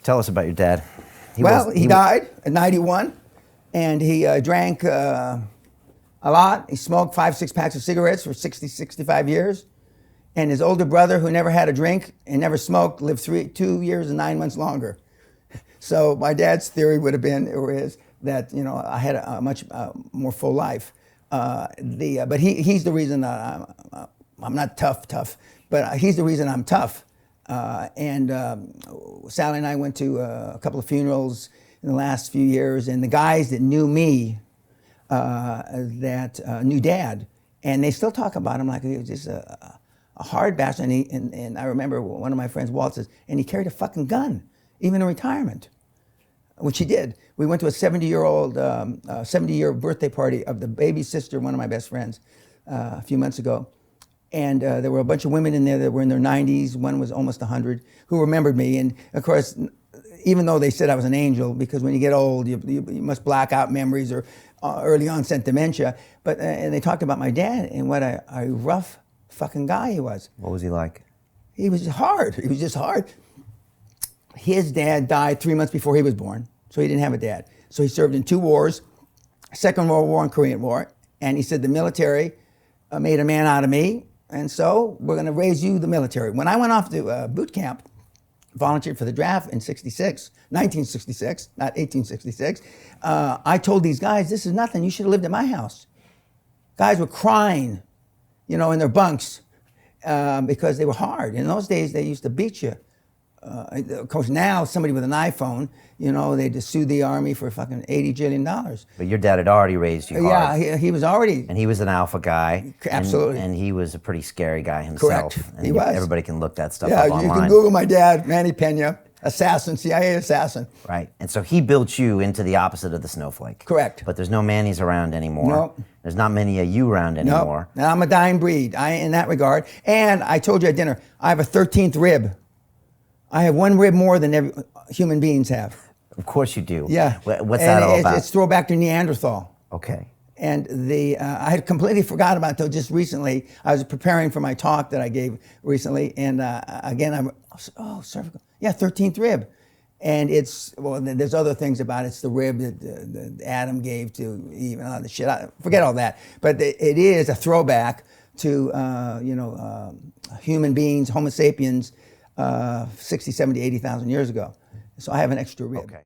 Tell us about your dad. He died at 91, and he drank a lot. He smoked 5-6 packs of cigarettes for 60, 65 years. And his older brother, who never had a drink and never smoked, lived 2 years and 9 months longer. So my dad's theory would have been, or is, that I had a much more full life. But he's the reason I'm not tough, but he's the reason I'm tough. And Sally and I went to a couple of funerals in the last few years, and the guys that knew me, that knew Dad, and they still talk about him like he was just a hard bastard. And I remember one of my friends, Walt, says, and he carried a fucking gun, even in retirement, which he did. We went to a 70-year birthday party of the baby sister, one of my best friends, a few months ago. And there were a bunch of women in there that were in their 90s. One was almost 100, who remembered me. And of course, even though they said I was an angel, because when you get old, you must black out memories or early onset dementia. But and they talked about my dad and what a rough fucking guy he was. What was he like? He was hard. He was just hard. His dad died 3 months before he was born, so he didn't have a dad. So he served in 2 wars, Second World War and Korean War. And he said the military made a man out of me, and so we're going to raise you the military. When I went off to boot camp, volunteered for the draft in 1966, not 1866, I told these guys, this is nothing. You should have lived at my house. Guys were crying, in their bunks because they were hard. In those days, they used to beat you. Of course, now somebody with an iPhone, they just sue the army for fucking $80 jillion. But your dad had already raised you hard. Yeah, he was already. And he was an alpha guy. Absolutely. And he was a pretty scary guy himself. Correct. And He was. Everybody can look that stuff up online. Yeah, you can Google my dad, Manny Pena, assassin, CIA assassin. Right. And so he built you into the opposite of the snowflake. Correct. But there's no Mannies around anymore. Nope. There's not many of you around anymore. Nope. I'm a dying breed in that regard. And I told you at dinner, I have a 13th rib. I have 1 rib more than human beings have. Of course you do. Yeah. What's that all about? It's throwback to Neanderthal. Okay. And I had completely forgot about it until just recently. I was preparing for my talk that I gave recently, and again, cervical. Yeah, 13th rib. And there's other things about it. It's the rib that Adam gave to Eve and all the shit. Forget all that. But it is a throwback to, human beings, Homo sapiens, 60, 70, 80,000 years ago. So I have an extra rib. Okay.